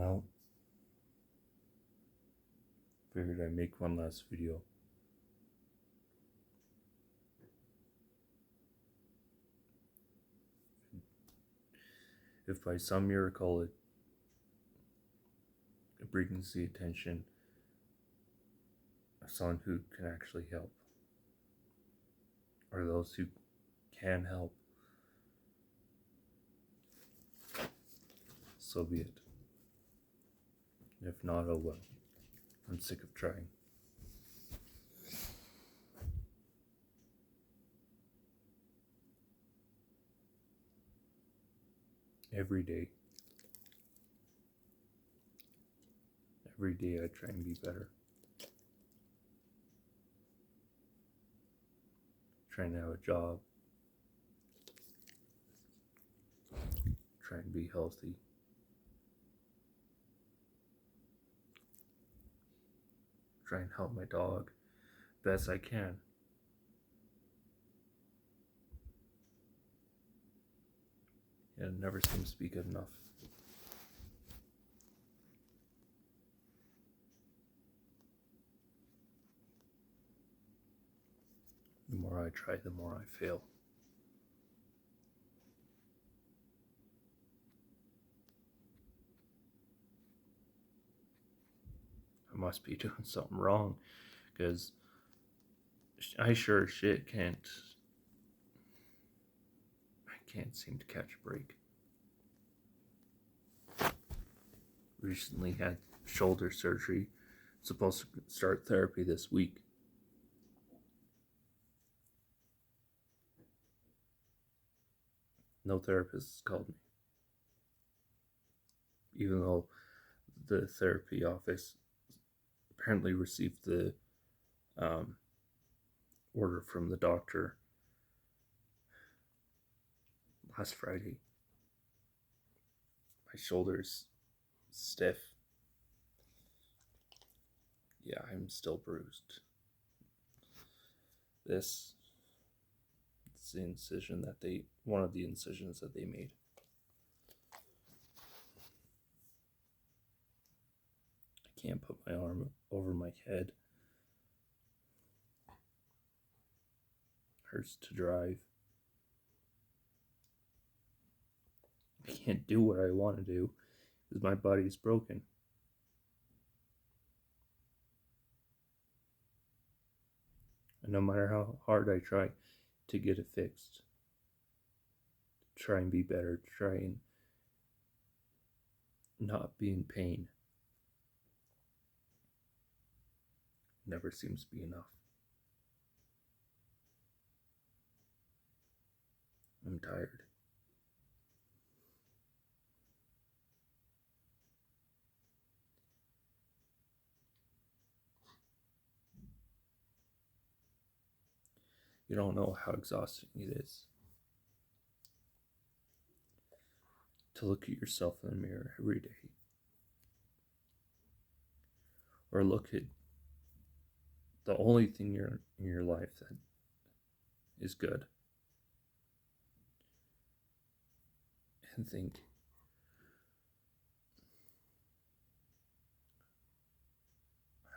Well, figured I'd make one last video. If by some miracle it brings the attention of someone who can actually help, or those who can help, so be it. If not, oh well. I'm sick of trying. Every day I try and be better. Trying to have a job. Trying to be healthy. Try and help my dog best I can. And it never seems to be good enough. The more I try, the more I fail. I must be doing something wrong, because I sure as shit can't seem to catch a break. Recently had shoulder surgery. Supposed to start therapy this week. No therapist has called me. Even though the therapy office apparently received the order from the doctor last Friday. My shoulder's stiff. Yeah, I'm still bruised. This is the incision that one of the incisions that they made. I can't put my arm over my head. Hurts to drive. I can't do what I want to do because my body's broken. And no matter how hard I try to get it fixed, to try and be better, to try and not be in pain, never seems to be enough. I'm tired. You don't know how exhausting it is to look at yourself in the mirror every day, or look at the only thing in your life that is good, and think,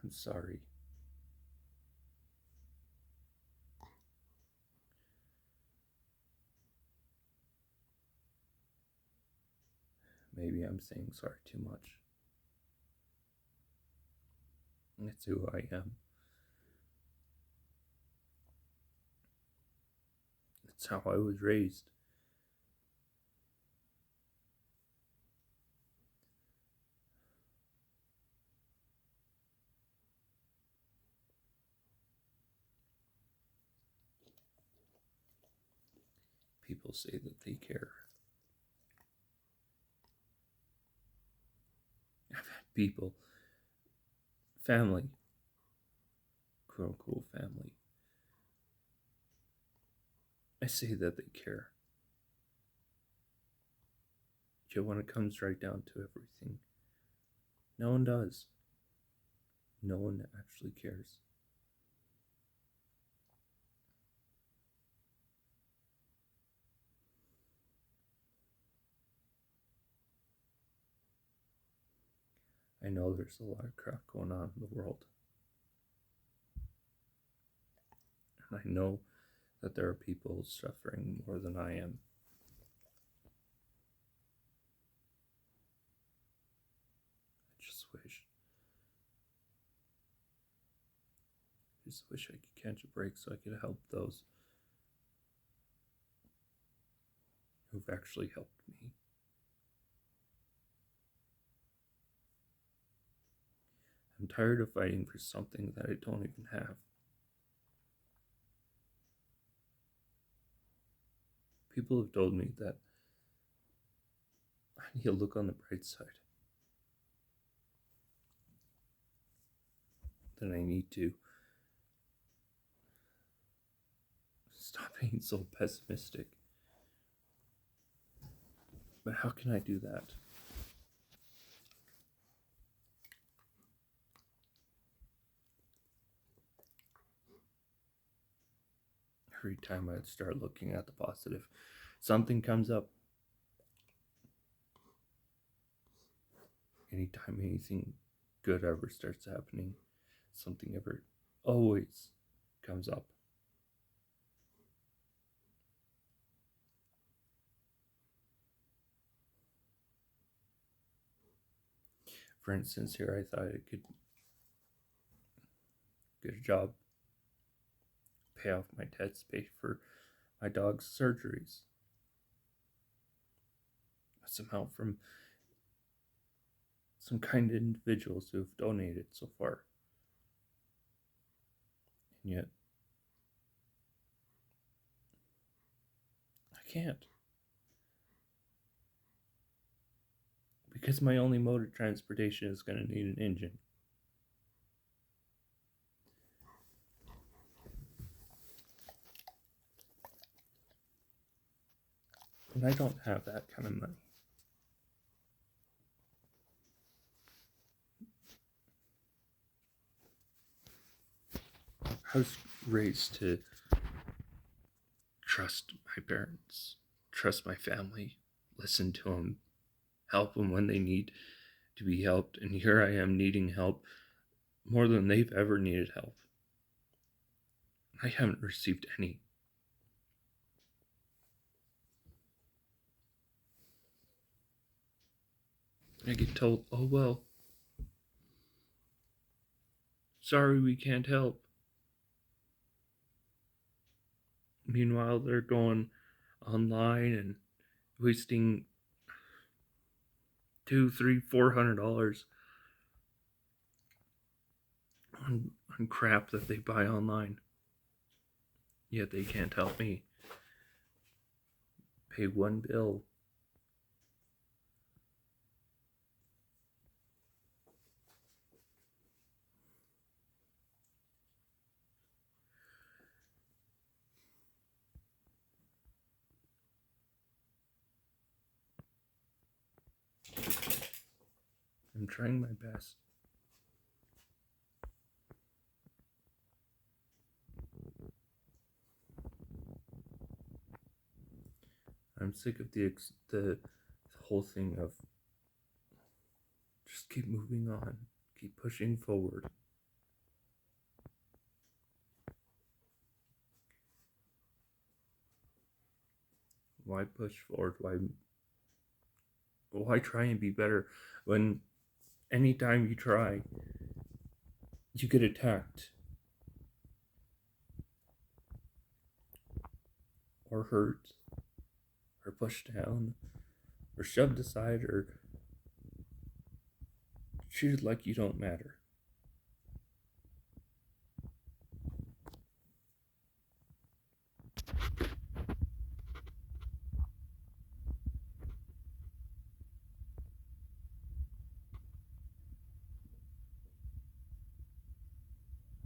I'm sorry. Maybe I'm saying sorry too much. It's who I am. It's how I was raised. People say that they care. I've had people, family, quote unquote family, I say that they care. Yet when it comes right down to everything, no one does. No one actually cares. I know there's a lot of crap going on in the world. And I know that there are people suffering more than I am. I just wish I could catch a break so I could help those who've actually helped me. I'm tired of fighting for something that I don't even have. People have told me that I need to look on the bright side. That I need to stop being so pessimistic. But how can I do that? Every time I start looking at the positive, something comes up. Anytime anything good ever starts happening, something ever always comes up. For instance, here I thought I could get a job, pay off my debts, pay for my dog's surgeries. Some help from some kind individuals who have donated so far. And yet, I can't. Because my only mode of transportation is going to need an engine. And I don't have that kind of money. I was raised to trust my parents, trust my family, listen to them, help them when they need to be helped. And here I am needing help more than they've ever needed help. I haven't received any. I get told, oh well, sorry we can't help. Meanwhile, they're going online and wasting $200, $300, $400 on crap that they buy online. Yet they can't help me pay one bill. I'm trying my best. I'm sick of the whole thing of just keep moving on, keep pushing forward. Why push forward? Why try and be better when anytime you try, you get attacked or hurt or pushed down or shoved aside or treated like you don't matter?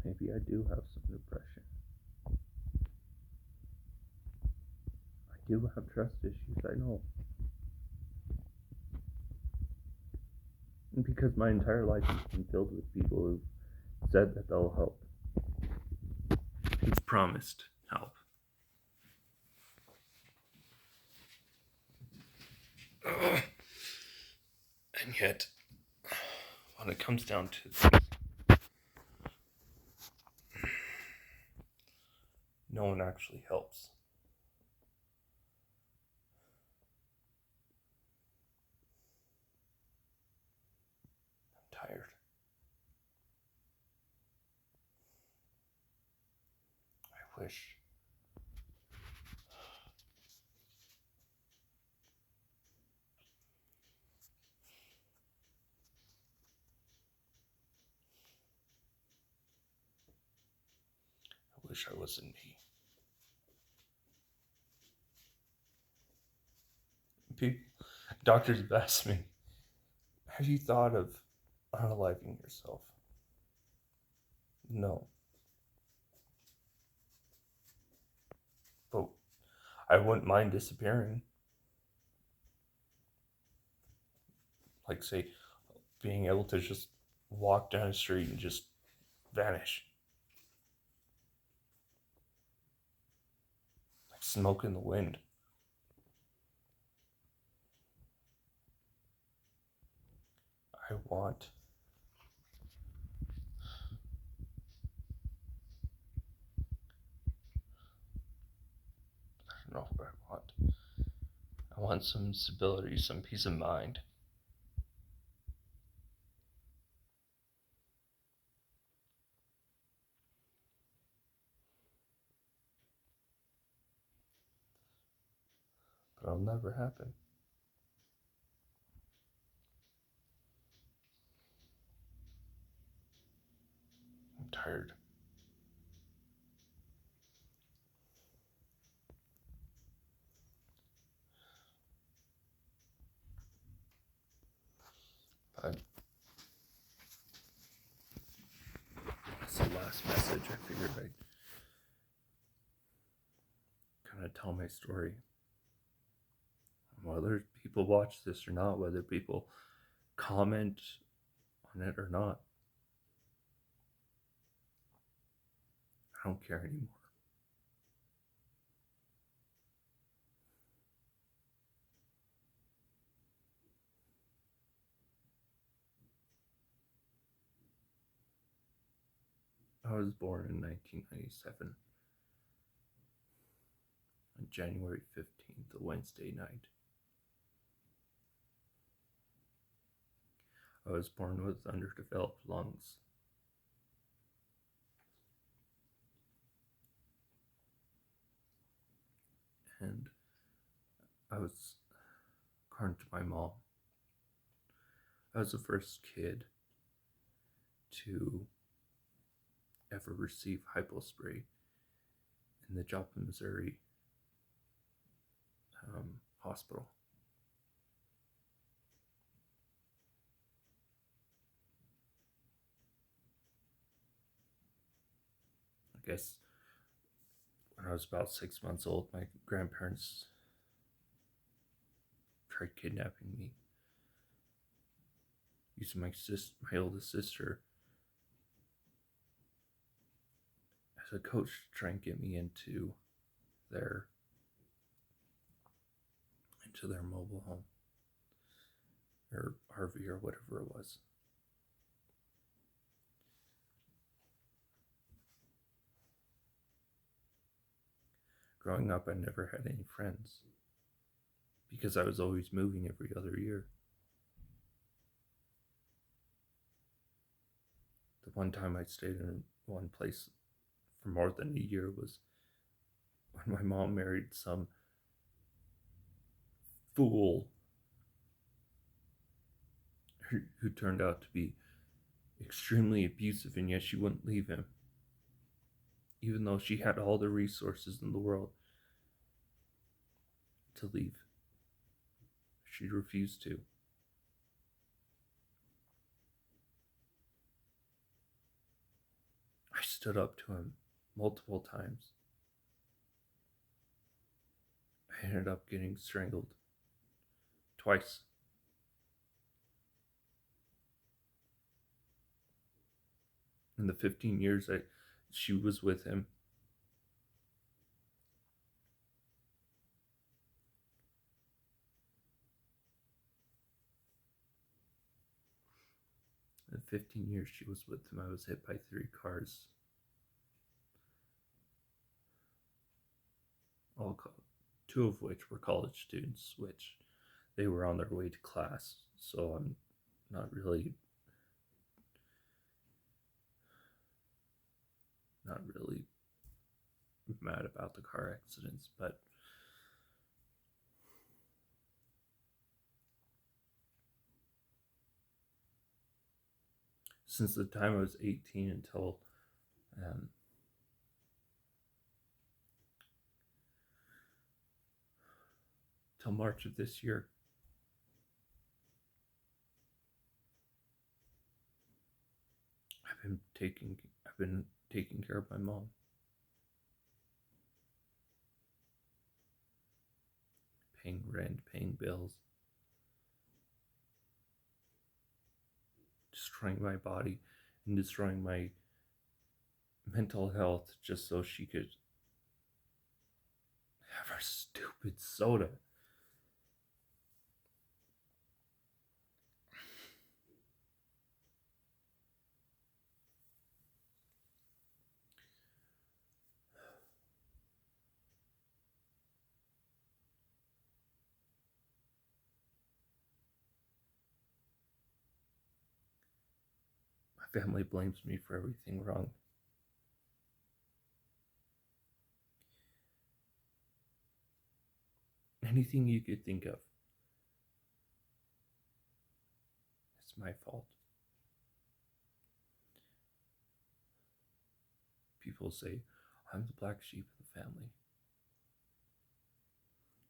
Maybe I do have some depression. I do have trust issues, I know. And because my entire life has been filled with people who've said that they'll help, who've promised help. And yet, when it comes down to things, no one actually helps. I'm tired. I wish. I wish I wasn't me. People, doctors have asked me, have you thought of unaliving yourself? No. But I wouldn't mind disappearing. Like, say, being able to just walk down the street and just vanish. Like smoke in the wind. I want. I don't know what I want. I want some stability, some peace of mind. But it'll never happen. I'm tired. But that's the last message. I figured I'd kind of tell my story. Whether people watch this or not, whether people comment on it or not, I don't care anymore. I was born in 1997 on January 15th, a Wednesday night. I was born with underdeveloped lungs. And I was, according to my mom, I was the first kid to ever receive hypospray in the Joplin, Missouri hospital. I guess when I was about 6 months old, my grandparents tried kidnapping me, using my oldest sister as a coach to try and get me into their mobile home or RV or whatever it was. Growing up, I never had any friends because I was always moving every other year. The one time I stayed in one place for more than a year was when my mom married some fool who turned out to be extremely abusive, and yet she wouldn't leave him. Even though she had all the resources in the world to leave, she refused to. I stood up to him multiple times. I ended up getting strangled twice. In the 15 years she was with him, 15 years she was with him, I was hit by 3 cars, all two of which were college students, which they were on their way to class. So I'm not really, not really mad about the car accidents, but since the time I was 18 um, until March of this year, I've been taking care of my mom, paying rent, paying bills, destroying my body and destroying my mental health just so she could have her stupid soda. My family blames me for everything wrong. Anything you could think of, it's my fault. People say, I'm the black sheep of the family.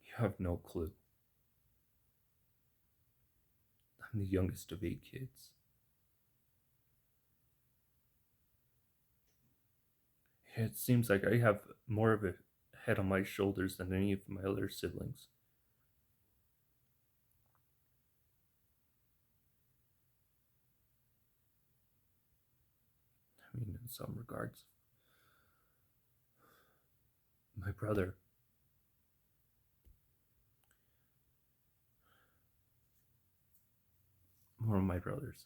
You have no clue. I'm the youngest of 8 kids. It seems like I have more of a head on my shoulders than any of my other siblings. I mean, in some regards. My brother, one of my brothers,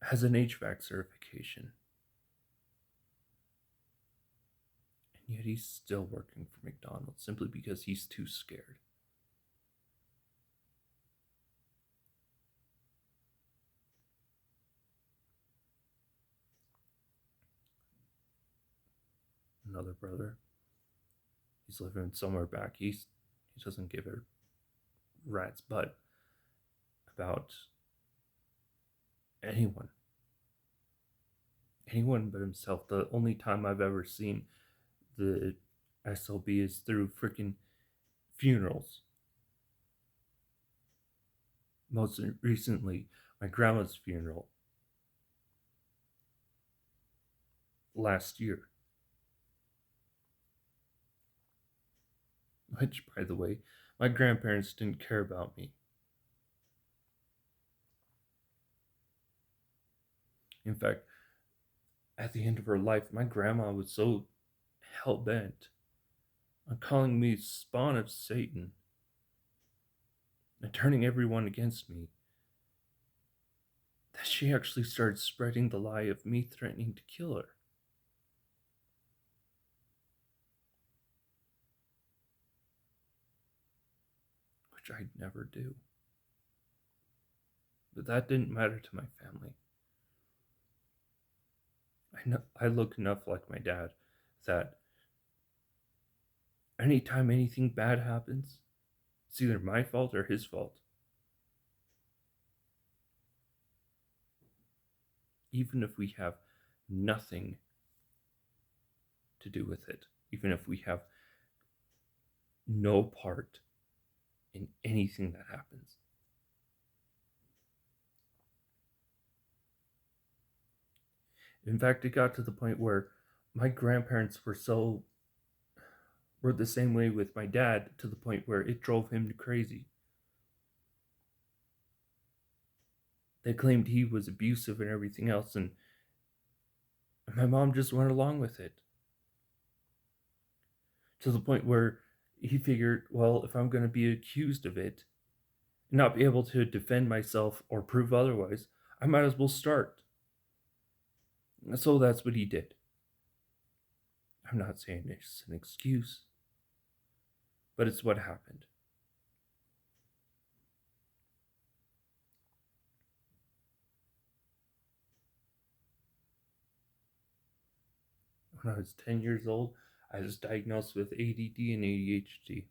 has an HVAC certification, and yet he's still working for McDonald's simply because he's too scared. Another brother, he's living somewhere back east. He doesn't give a rat's butt about anyone. Anyone but himself. The only time I've ever seen the SLB is through freaking funerals. Most recently, my grandma's funeral last year. Which, by the way, my grandparents didn't care about me. In fact, at the end of her life, my grandma was so hell bent on calling me spawn of Satan and turning everyone against me that she actually started spreading the lie of me threatening to kill her. Which I'd never do. But that didn't matter to my family. I look enough like my dad that anytime anything bad happens, it's either my fault or his fault. Even if we have nothing to do with it, even if we have no part in anything that happens. In fact, it got to the point where my grandparents were the same way with my dad, to the point where it drove him crazy. They claimed he was abusive and everything else, and my mom just went along with it. To the point where he figured, well, if I'm going to be accused of it, and not be able to defend myself or prove otherwise, I might as well start. So that's what he did. I'm not saying it's an excuse, but it's what happened. When I was 10 years old, I was diagnosed with ADD and ADHD.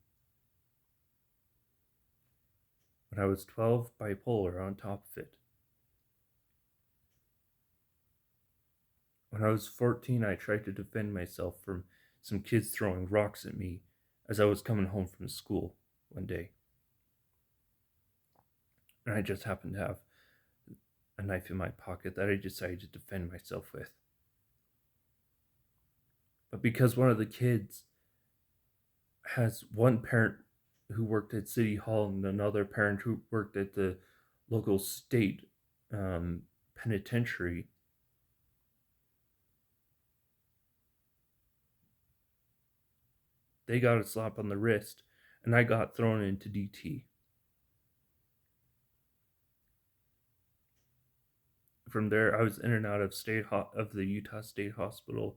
When I was 12, bipolar on top of it. When I was 14, I tried to defend myself from some kids throwing rocks at me as I was coming home from school one day. And I just happened to have a knife in my pocket that I decided to defend myself with. But because one of the kids has one parent who worked at City Hall and another parent who worked at the local state penitentiary, they got a slap on the wrist, and I got thrown into DT. From there, I was in and out of of the Utah State Hospital,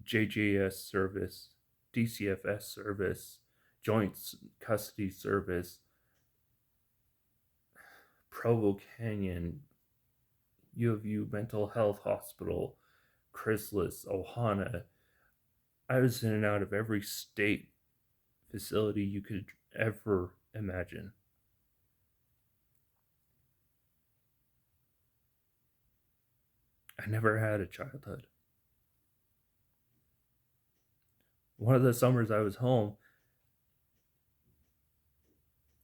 JJS service, DCFS service, joint custody service, Provo Canyon, U of U Mental Health Hospital, Chrysalis, Ohana. I was in and out of every state facility you could ever imagine. I never had a childhood. One of the summers I was home,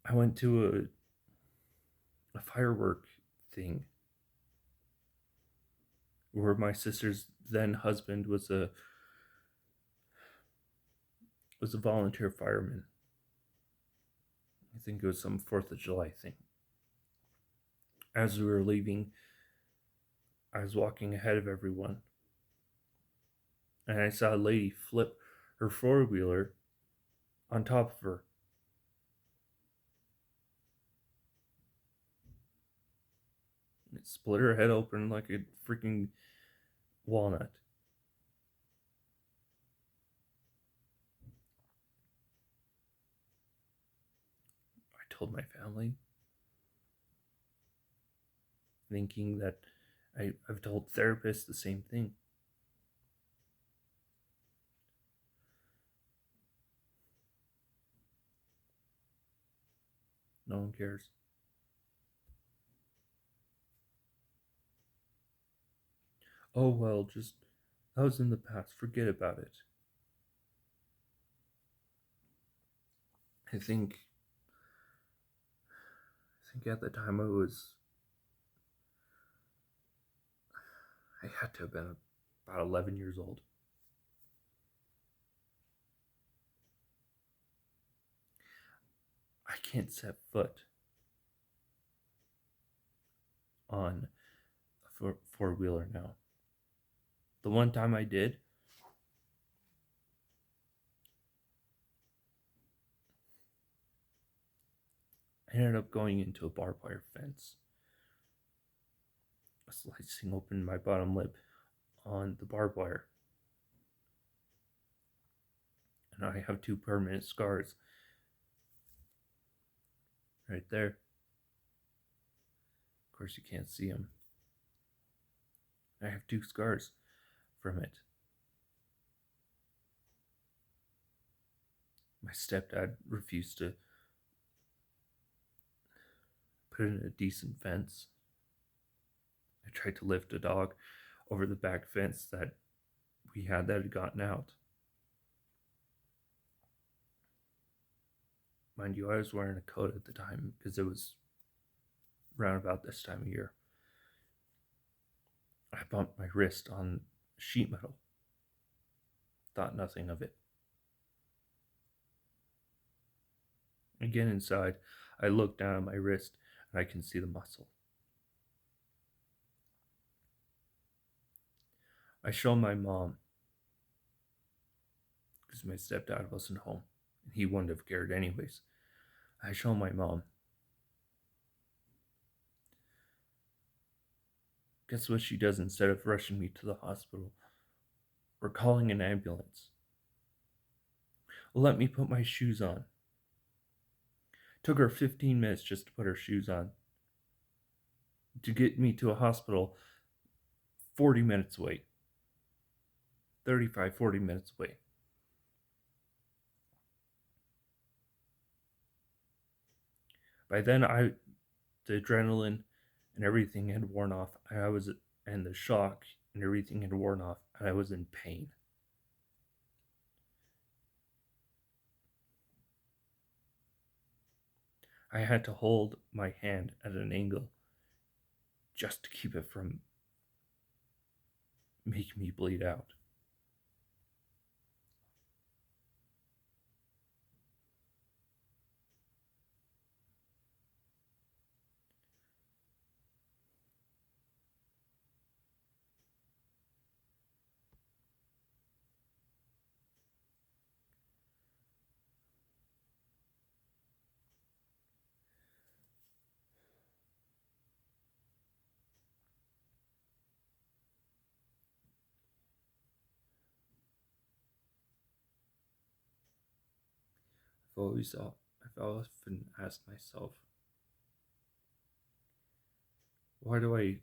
I went to a firework thing where my sister's then husband was a volunteer fireman. I think it was some 4th of July thing. As we were leaving, I was walking ahead of everyone, and I saw a lady flip her four-wheeler on top of her. It split her head open like a freaking walnut. I told my family, thinking that I've told therapists the same thing. No one cares. Oh well, just that was in the past. Forget about it. I think at the time I had to have been about 11 years old. I can't set foot on a four-wheeler now. The one time I did, I ended up going into a barbed wire fence, slicing open my bottom lip on the barbed wire. And I have 2 permanent scars right there. Of course, you can't see them. I have 2 scars from it. My stepdad refused to put in a decent fence. I tried to lift a dog over the back fence that we had that had gotten out. Mind you, I was wearing a coat at the time because it was around about this time of year. I bumped my wrist on sheet metal. Thought nothing of it. Again inside, I look down at my wrist and I can see the muscle. I show my mom because my stepdad wasn't home and he wouldn't have cared anyways. I show my mom Guess what she does instead of rushing me to the hospital or calling an ambulance? Let me put my shoes on. Took her 15 minutes just to put her shoes on. To get me to a hospital 40 minutes away. 35, 40 minutes away. By then, the adrenaline and everything had worn off. And the shock and everything had worn off, and I was in pain. I had to hold my hand at an angle just to keep it from making me bleed out. I've often asked myself, why do I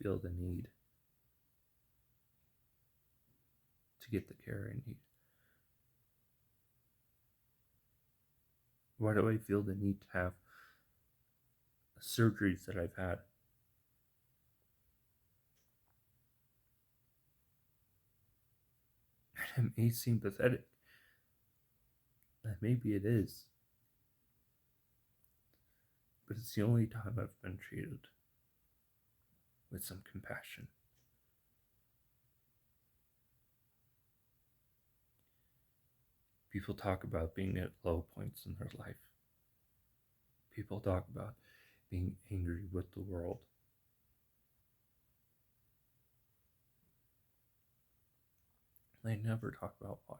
feel the need to get the care I need? Why do I feel the need to have surgeries that I've had? And it may seem pathetic, and maybe it is, but it's the only time I've been treated with some compassion. People talk about being at low points in their life. People talk about being angry with the world. They never talk about why.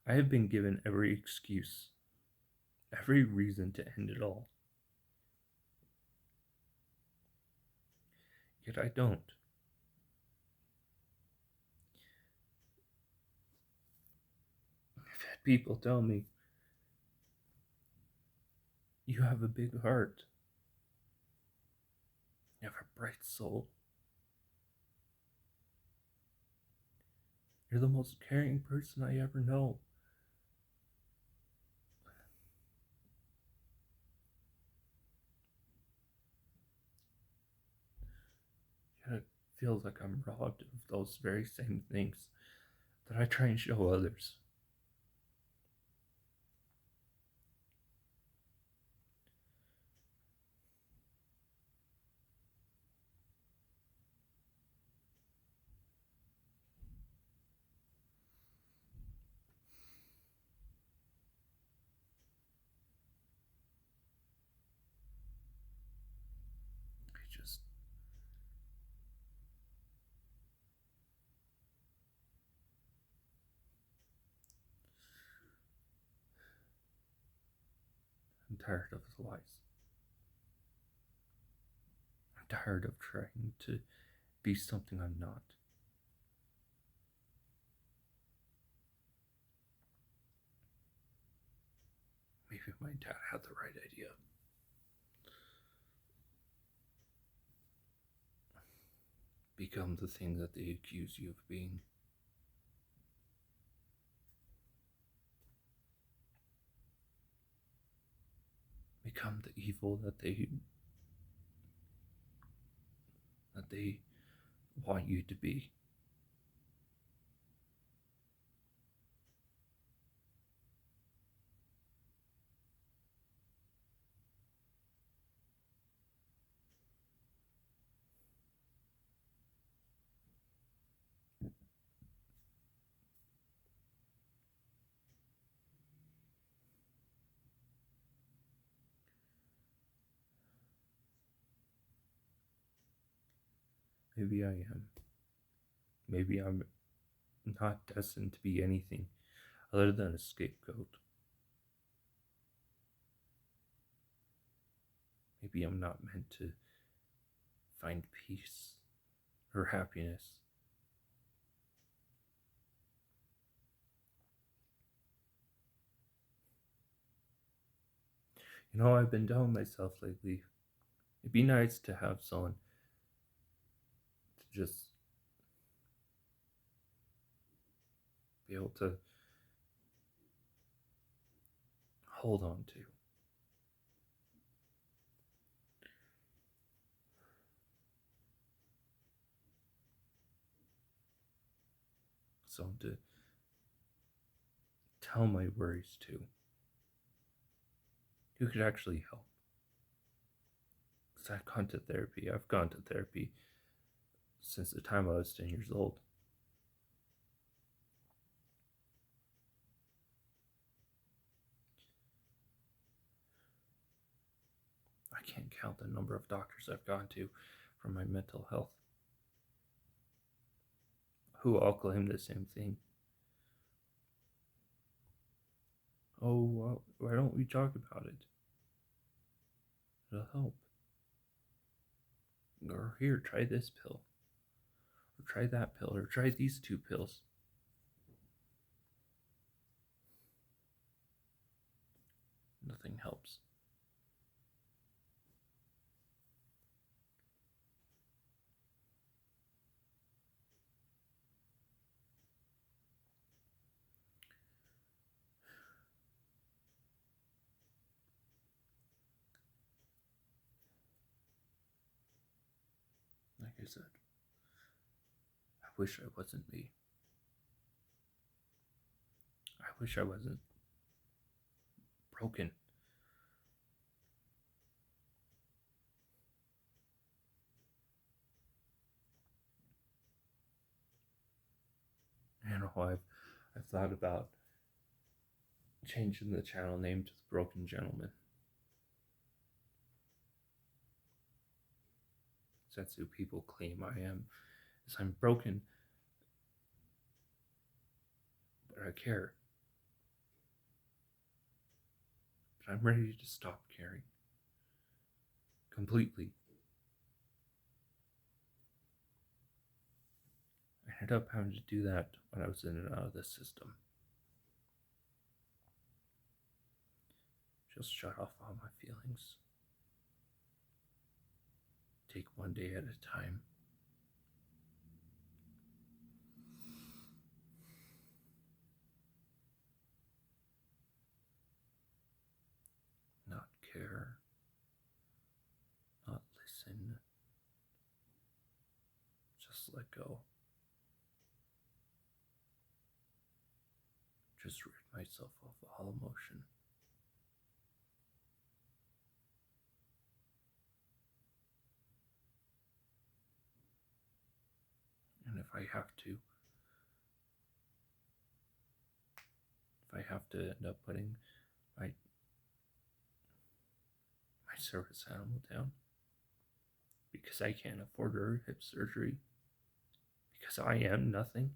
I have been given every excuse, every reason to end it all. Yet I don't. I've had people tell me, you have a big heart. You have a bright soul. You're the most caring person I ever know. Yet it feels like I'm robbed of those very same things that I try and show others. I'm tired of his lies. I'm tired of trying to be something I'm not. Maybe my dad had the right idea. Become the thing that they accuse you of being. Become the evil that they want you to be. Maybe I am. Maybe I'm not destined to be anything other than a scapegoat. maybe I'm not meant to find peace or happiness. I've been telling myself lately, it'd be nice to have someone to just be able to hold on to. Someone to tell my worries to. Who could actually help. Because I've gone to therapy. I've gone to therapy since the time I was 10 years old. I can't count the number of doctors I've gone to for my mental health, who all claim the same thing. Oh, well, why don't we talk about it? It'll help. Or here, try this pill. Or try that pill. Or try these 2 pills. Nothing helps. Like I said, I wish I wasn't me. I wish I wasn't broken. I've thought about changing the channel name to The Broken Gentleman. That's who people claim I am. Is I'm broken, but I care. But I'm ready to stop caring. Completely. I ended up having to do that when I was in and out of the system. Just shut off all my feelings. Take one day at a time. Not care. Not listen. Just let go. Just rid myself of all emotion. And if I have to end up putting my service animal down because I can't afford her hip surgery, because I am nothing,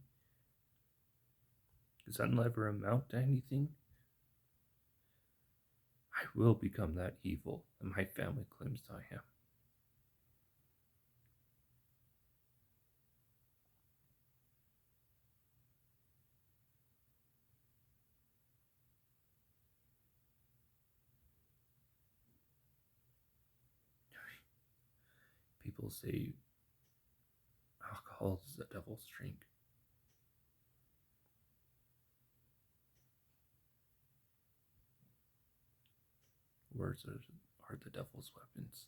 because I'll never amount to anything, I will become that evil that my family claims I am. People say alcohol is the devil's drink. Words are the devil's weapons.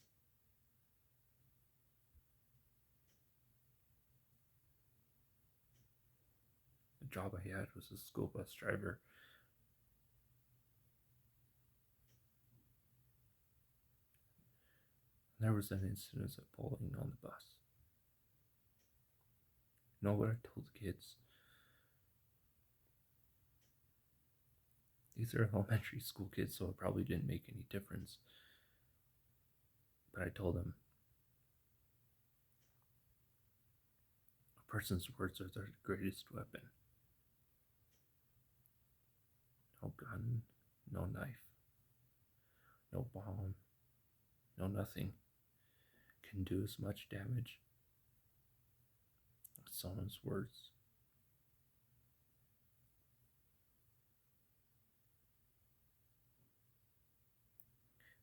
The job I had was a school bus driver. There was an incident of bullying on the bus. You know what I told the kids? These are elementary school kids, so it probably didn't make any difference. But I told them, a person's words are their greatest weapon. No gun, no knife, no bomb, No, nothing can do as much damage as someone's words.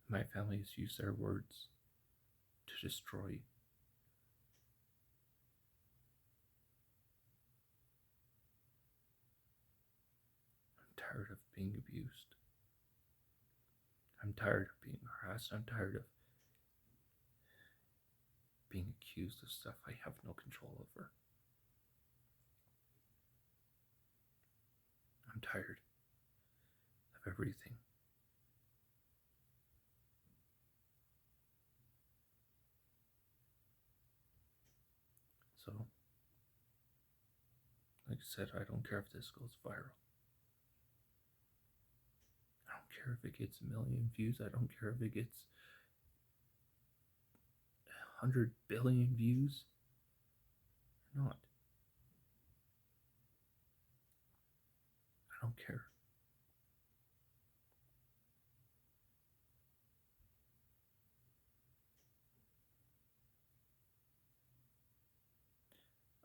My family has used their words to destroy. I'm tired of being abused. I'm tired of being harassed. I'm tired of being accused of stuff I have no control over. I'm tired of everything. So, like I said, I don't care if this goes viral. I don't care if it gets a million views. I don't care if it gets 100 billion views or not. I don't care.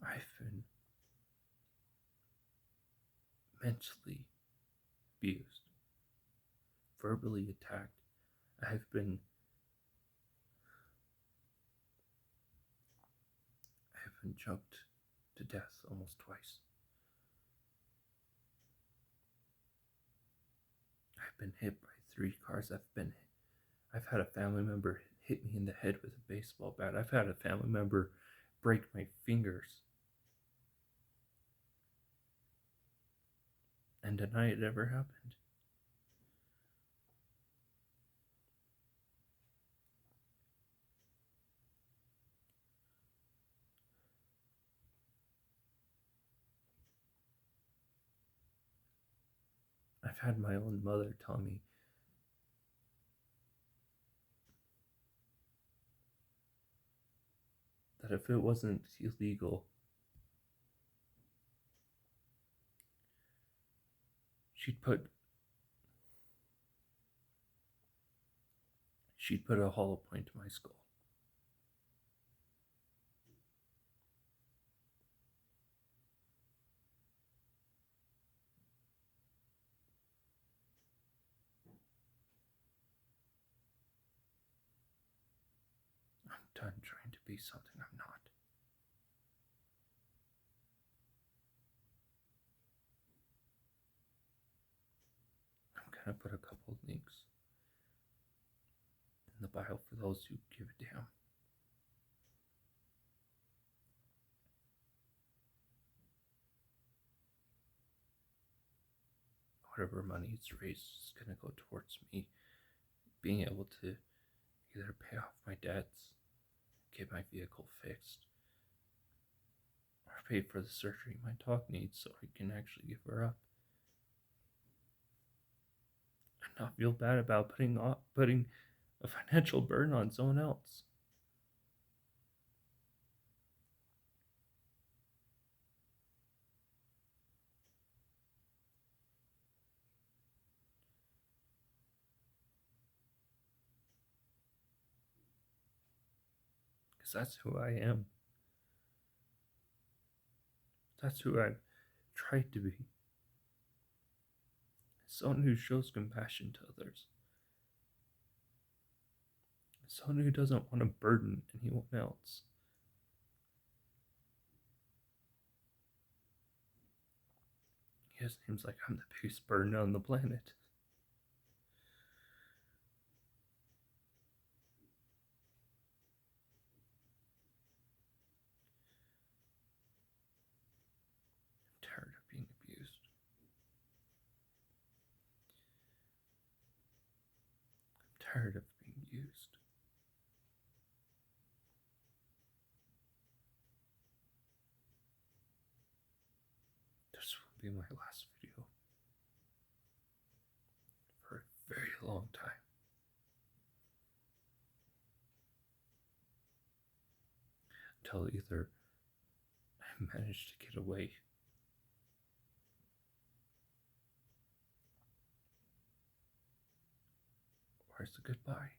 I've been mentally abused, verbally attacked. I've been choked to death almost twice. I've been hit by 3 cars. I've had a family member hit me in the head with a baseball bat. I've had a family member break my fingers and deny it ever happened. I've had my own mother tell me that if it wasn't illegal, she'd put a hollow point to my skull. I'm done trying to be something I'm not. I'm gonna put a couple of links in the bio for those who give a damn. Whatever money it's raised is gonna go towards me being able to either pay off my debts, get my vehicle fixed, or pay for the surgery my dog needs so I can actually give her up. And not feel bad about putting a financial burden on someone else. Because that's who I am. That's who I've tried to be. Someone who shows compassion to others. Someone who doesn't want to burden anyone else. It seems like I'm the biggest burden on the planet. I'm tired of being abused. I'm tired of being used. This will be my last video for a very long time. Until either I manage to get away or it's a goodbye.